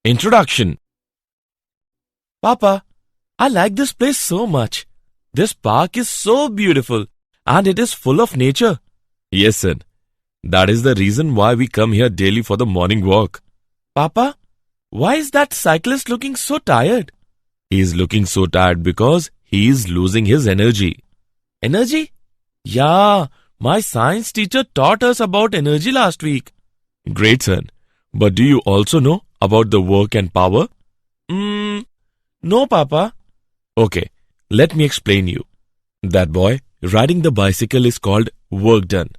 Introduction. Papa, I like this place so much. This park is so beautiful and it is full of nature. Yes, son. That is the reason why we come here daily for the morning walk. Papa, why is that cyclist looking so tired? He is looking so tired because he is losing his energy. Energy? Yeah, my science teacher taught us about energy last week. Great, son. But do you also know about the work and power? No, Papa. Okay, let me explain you. That boy riding the bicycle is called work done.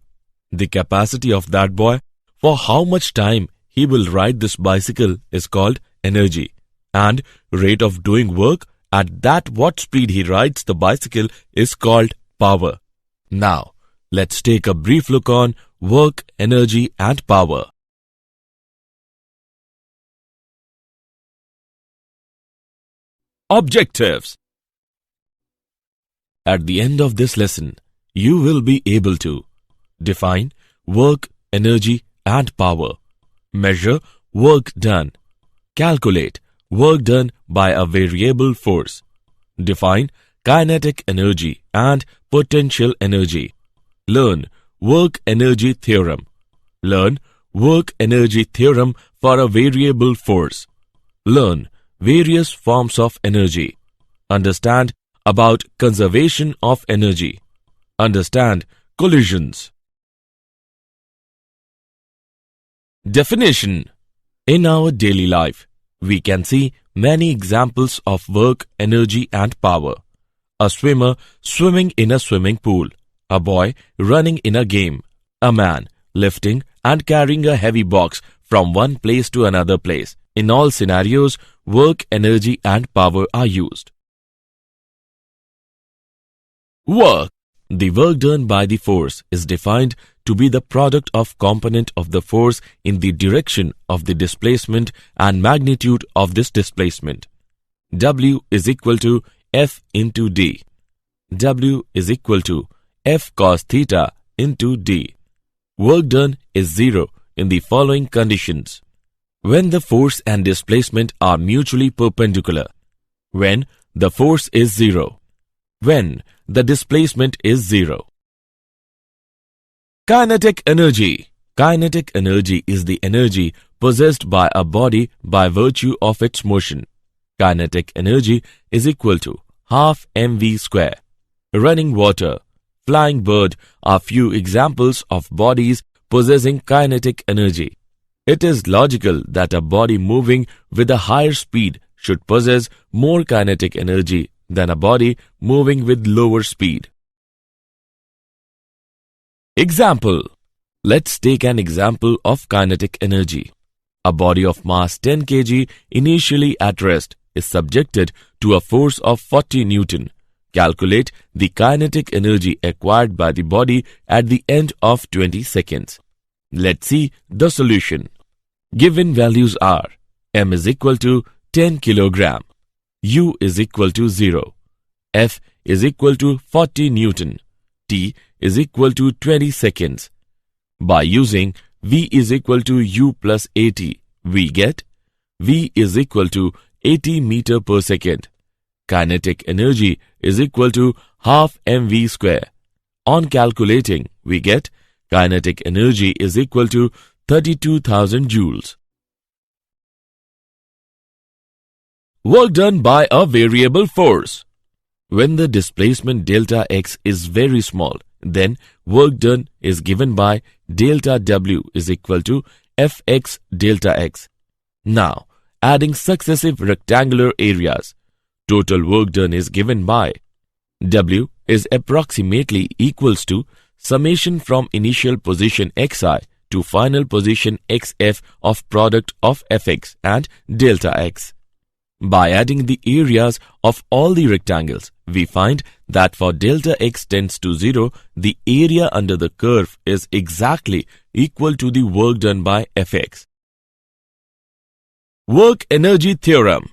The capacity of that boy for how much time he will ride this bicycle is called energy. And rate of doing work at that what speed he rides the bicycle is called power. Now, let's take a brief look on work, energy and power. Objectives. At the end of this lesson, you will be able to define work, energy and power, measure work done, calculate work done by a variable force, define kinetic energy and potential energy, learn work energy theorem, learn work energy theorem for a variable force, learn various forms of energy, understand about conservation of energy, understand collisions. Definition. In our daily life, we can see many examples of work, energy and power. A swimmer swimming in a swimming pool, a boy running in a game, a man lifting and carrying a heavy box from one place to another place. In all scenarios, work, energy and power are used. Work. The work done by the force is defined to be the product of component of the force in the direction of the displacement and magnitude of this displacement. W is equal to F into D. W is equal to F cos theta into D. Work done is zero in the following conditions. When the force and displacement are mutually perpendicular. When the force is zero. When the displacement is zero. Kinetic energy. Kinetic energy is the energy possessed by a body by virtue of its motion. Kinetic energy is equal to half mv square. Running water, flying bird are few examples of bodies possessing kinetic energy. It is logical that a body moving with a higher speed should possess more kinetic energy than a body moving with lower speed. Example. Let's take an example of kinetic energy. A body of mass 10 kg initially at rest is subjected to a force of 40 Newton. Calculate the kinetic energy acquired by the body at the end of 20 seconds. Let's see the solution. Given values are m is equal to 10 kg, u is equal to 0, f is equal to 40 Newton, t is equal to 20 seconds. By using v is equal to u plus at, we get v is equal to 80 meter per second. Kinetic energy is equal to half mv square. On calculating, we get kinetic energy is equal to 32,000 joules. Work done by a variable force. When the displacement delta x is very small, then work done is given by delta w is equal to fx delta x. Now, adding successive rectangular areas, total work done is given by w is approximately equals to summation from initial position xi to final position xf of product of fx and delta x. By adding the areas of all the rectangles, we find that for delta x tends to 0, the area under the curve is exactly equal to the work done by fx. Work energy theorem.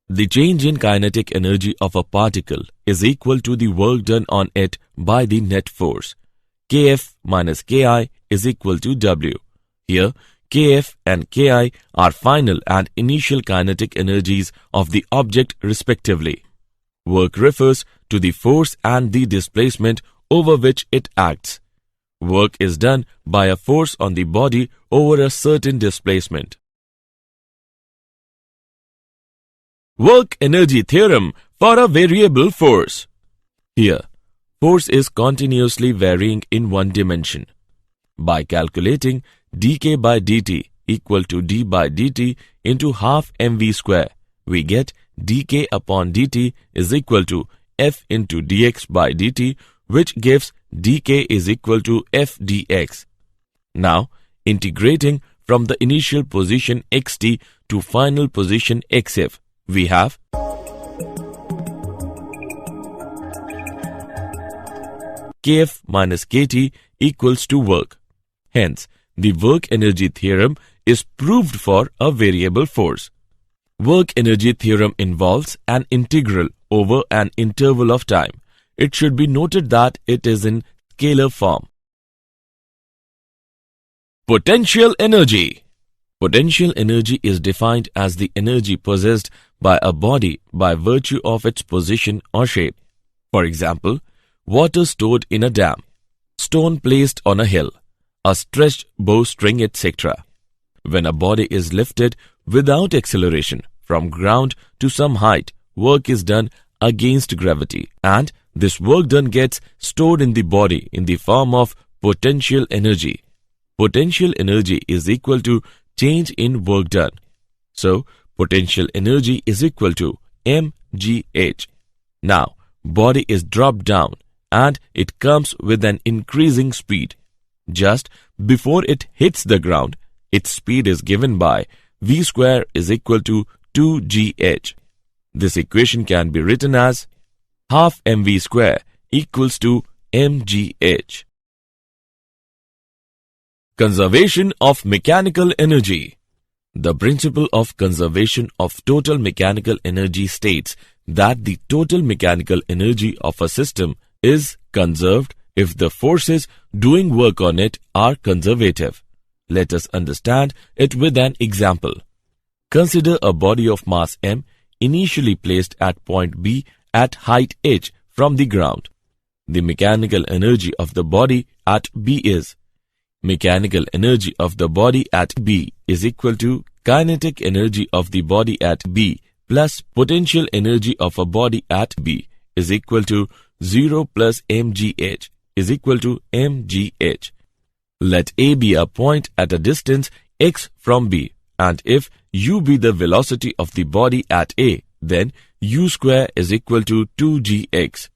The change in kinetic energy of a particle is equal to the work done on it by the net force. Kf minus Ki is equal to W. Here, Kf and Ki are final and initial kinetic energies of the object respectively. Work refers to the force and the displacement over which it acts. Work is done by a force on the body over a certain displacement. Work energy theorem for a variable force. Here, force is continuously varying in one dimension. By calculating dk by dt equal to d by dt into half mv square, we get dk upon dt is equal to f into dx by dt, which gives dk is equal to f dx. Now, integrating from the initial position xt to final position xf, we have kf minus kt equals to work. Hence, the work energy theorem is proved for a variable force. Work energy theorem involves an integral over an interval of time. It should be noted that it is in scalar form. Potential energy. Potential energy is defined as the energy possessed by a body by virtue of its position or shape. For example, water stored in a dam, stone placed on a hill, a stretched bowstring, etc. When a body is lifted without acceleration from ground to some height, work is done against gravity, and this work done gets stored in the body in the form of potential energy. Potential energy is equal to change in work done. So, potential energy is equal to mgh. Now, body is dropped down and it comes with an increasing speed. Just before it hits the ground, its speed is given by v square is equal to 2gh. This equation can be written as half mv square equals to mgh. Conservation of mechanical energy. The principle of conservation of total mechanical energy states that the total mechanical energy of a system is conserved if the forces doing work on it are conservative. Let us understand it with an example. Consider a body of mass m initially placed at point B at height h from the ground. The mechanical energy of the body at B is mechanical energy of the body at B is equal to kinetic energy of the body at B plus potential energy of a body at B is equal to 0 plus mgh is equal to mgh. Let A be a point at a distance x from B, and if u be the velocity of the body at A, then u square is equal to 2gx.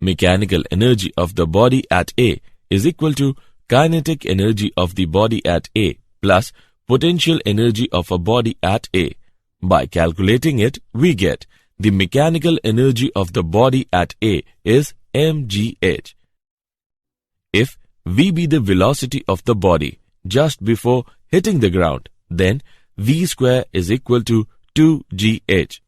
Mechanical energy of the body at A is equal to kinetic energy of the body at A plus potential energy of a body at A. By calculating it, we get the mechanical energy of the body at A is mgh. If v be the velocity of the body just before hitting the ground, then v square is equal to 2gh.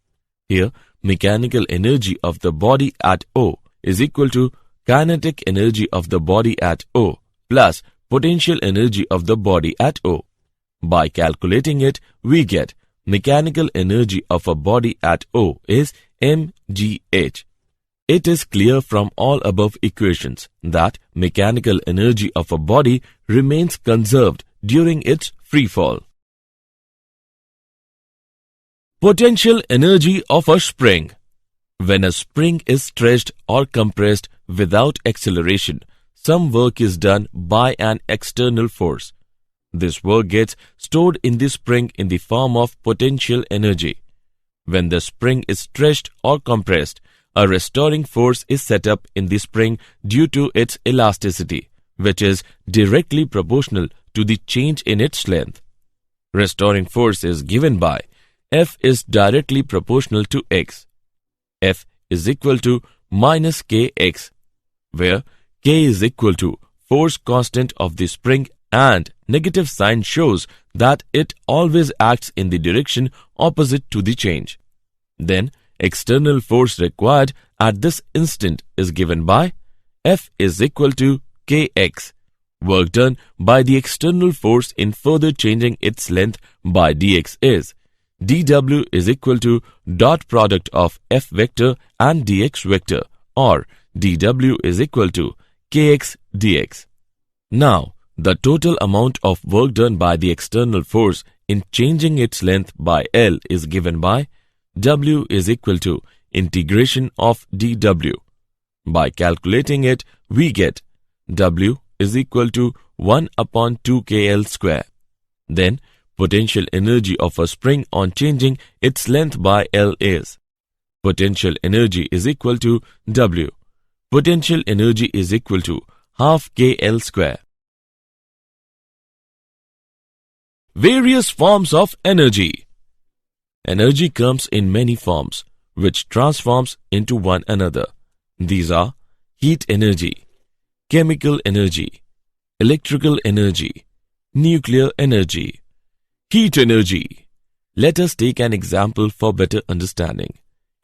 Here, mechanical energy of the body at O is equal to kinetic energy of the body at O plus potential energy of the body at O. By calculating it, we get mechanical energy of a body at O is mgh. It is clear from all above equations that mechanical energy of a body remains conserved during its free fall. Potential energy of a spring. When a spring is stretched or compressed without acceleration, some work is done by an external force. This work gets stored in the spring in the form of potential energy. When the spring is stretched or compressed, a restoring force is set up in the spring due to its elasticity, which is directly proportional to the change in its length. Restoring force is given by F is directly proportional to x. F is equal to minus kx, where k is equal to force constant of the spring and negative sign shows that it always acts in the direction opposite to the change. Then, external force required at this instant is given by F is equal to kx, Work done by the external force in further changing its length by dx is dw is equal to dot product of f vector and dx vector, or dw is equal to kx dx. Now, the total amount of work done by the external force in changing its length by L is given by W is equal to integration of dW. By calculating it, we get W is equal to 1 upon 2kL square. Then, potential energy of a spring on changing its length by L is potential energy is equal to W. Potential energy is equal to half kL square. Various forms of energy. Energy comes in many forms, which transforms into one another. These are heat energy, chemical energy, electrical energy, nuclear energy. Heat energy. Let us take an example for better understanding.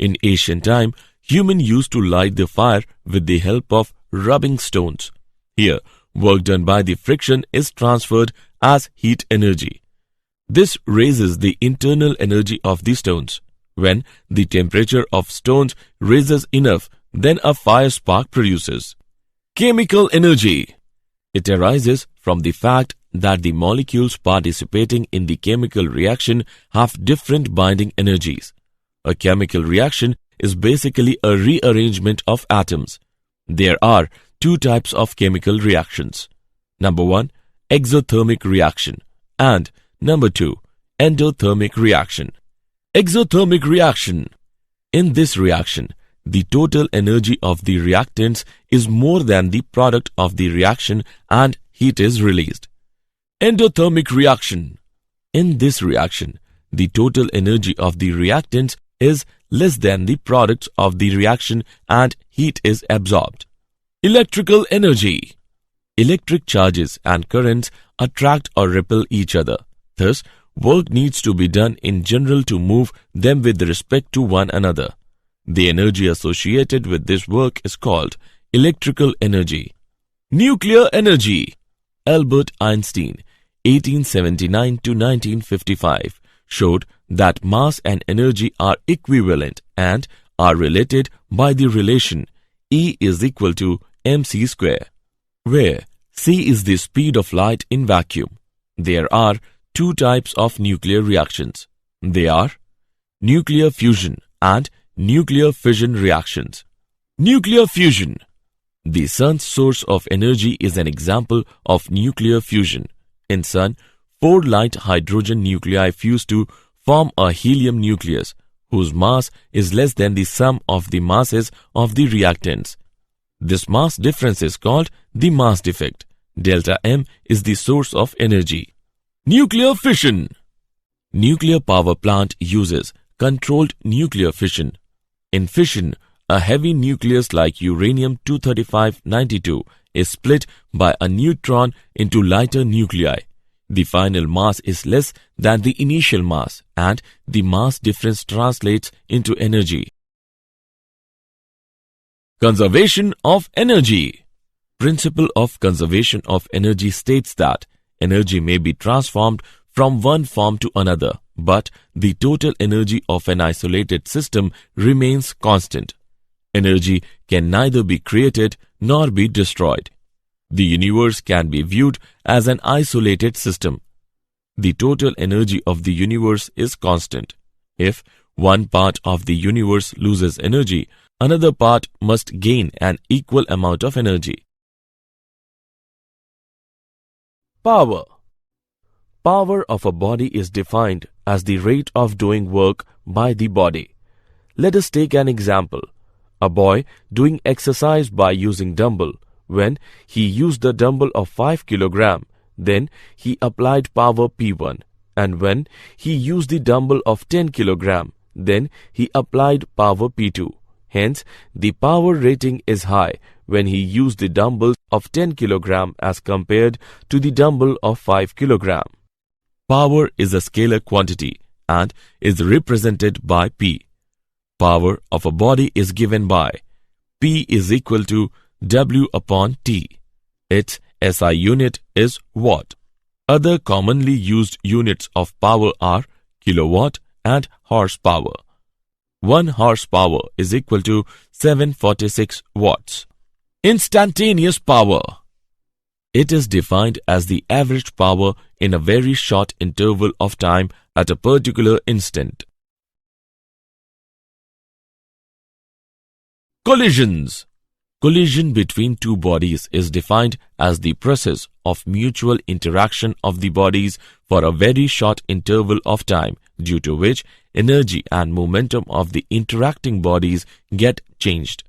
In ancient time, humans used to light the fire with the help of rubbing stones. Here, work done by the friction is transferred as heat energy. This raises the internal energy of the stones. When the temperature of stones rises enough, then a fire spark produces. Chemical energy. It arises from the fact that the molecules participating in the chemical reaction have different binding energies. A chemical reaction is basically a rearrangement of atoms. There are two types of chemical reactions. Number 1, exothermic reaction, and Number 2, endothermic reaction. Exothermic reaction. In this reaction, the total energy of the reactants is more than the product of the reaction and heat is released. Endothermic reaction. In this reaction, the total energy of the reactants is less than the product of the reaction and heat is absorbed. Electrical energy. Electric charges and currents attract or repel each other. Thus, work needs to be done in general to move them with respect to one another. The energy associated with this work is called electrical energy. Nuclear energy. Albert Einstein, 1879 to 1955, showed that mass and energy are equivalent and are related by the relation E is equal to mc square, where c is the speed of light in vacuum. There are two types of nuclear reactions. They are nuclear fusion and nuclear fission reactions. Nuclear fusion. The sun's source of energy is an example of nuclear fusion. In sun, 4 light hydrogen nuclei fuse to form a helium nucleus, whose mass is less than the sum of the masses of the reactants. This mass difference is called the mass defect. Delta M is the source of energy. Nuclear fission. Nuclear power plant uses controlled nuclear fission. In fission, a heavy nucleus like uranium-235-92 is split by a neutron into lighter nuclei. The final mass is less than the initial mass, and the mass difference translates into energy. Conservation of energy. Principle of conservation of energy states that energy may be transformed from one form to another, but the total energy of an isolated system remains constant. Energy can neither be created nor be destroyed. The universe can be viewed as an isolated system. The total energy of the universe is constant. If one part of the universe loses energy, another part must gain an equal amount of energy. Power. Power of a body is defined as the rate of doing work by the body. Let us take an example. A boy doing exercise by using dumbbell. When he used the dumbbell of 5 kg, then he applied power P1. And when he used the dumbbell of 10 kg, then he applied power P2. Hence, the power rating is high when he used the dumbbell of 10 kg as compared to the dumbbell of 5 kg. Power is a scalar quantity and is represented by P. Power of a body is given by P is equal to W upon T. Its SI unit is watt. Other commonly used units of power are kilowatt and horsepower. 1 horsepower is equal to 746 watts. Instantaneous power. It is defined as the average power in a very short interval of time at a particular instant. Collisions. Collision between two bodies is defined as the process of mutual interaction of the bodies for a very short interval of time, due to which energy and momentum of the interacting bodies get changed.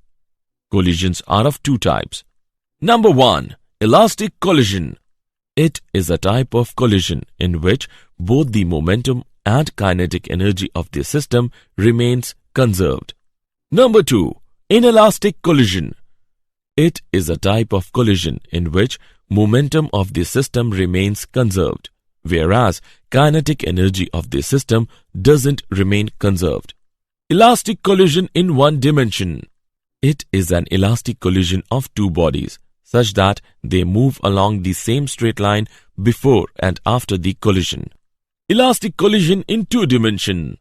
Collisions are of two types. Number 1. Elastic collision. It is a type of collision in which both the momentum and kinetic energy of the system remains conserved. Number 2. Inelastic collision. It is a type of collision in which momentum of the system remains conserved, whereas kinetic energy of the system doesn't remain conserved. Elastic collision in one dimension. It is an elastic collision of two bodies, such that they move along the same straight line before and after the collision. Elastic collision in two dimension.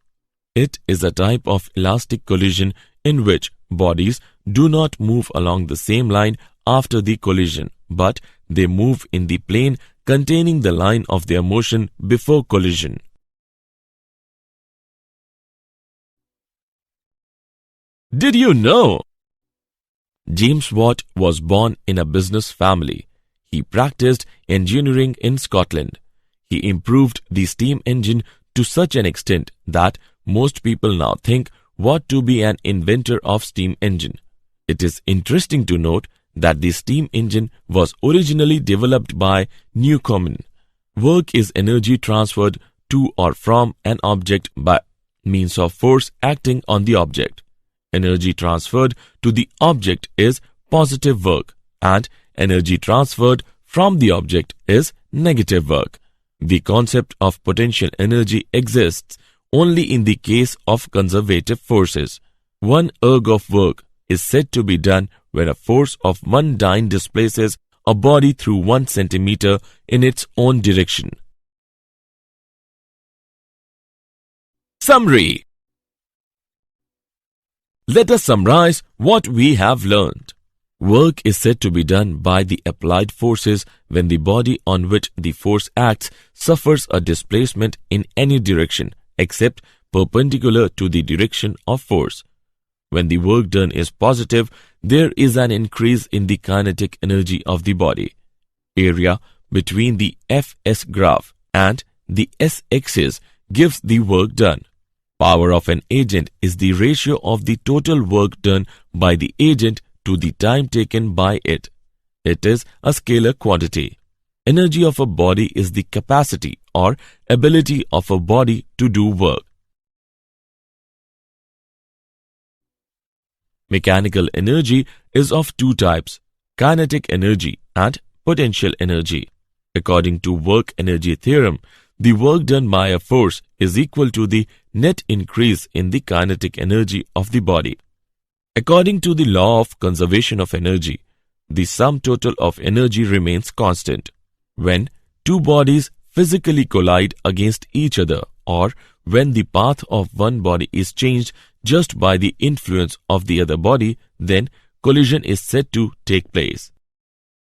It is a type of elastic collision in which bodies do not move along the same line after the collision, but they move in the plane containing the line of their motion before collision. Did you know? James Watt was born in a business family. He practiced engineering in Scotland. He improved the steam engine to such an extent that most people now think Watt to be an inventor of steam engine. It is interesting to note that the steam engine was originally developed by Newcomen. Work is energy transferred to or from an object by means of force acting on the object. Energy transferred to the object is positive work, and energy transferred from the object is negative work. The concept of potential energy exists only in the case of conservative forces. 1 erg of work is said to be done when a force of 1 dyne displaces a body through 1 centimeter in its own direction. Summary. Let us summarize what we have learned. Work is said to be done by the applied forces when the body on which the force acts suffers a displacement in any direction except perpendicular to the direction of force. When the work done is positive, there is an increase in the kinetic energy of the body. Area between the Fs graph and the S-axis gives the work done. Power of an agent is the ratio of the total work done by the agent to the time taken by it. It is a scalar quantity. Energy of a body is the capacity or ability of a body to do work. Mechanical energy is of two types, kinetic energy and potential energy. According to work energy theorem, the work done by a force is equal to the net increase in the kinetic energy of the body. According to the law of conservation of energy, the sum total of energy remains constant. When two bodies physically collide against each other, or when the path of one body is changed just by the influence of the other body, then collision is said to take place.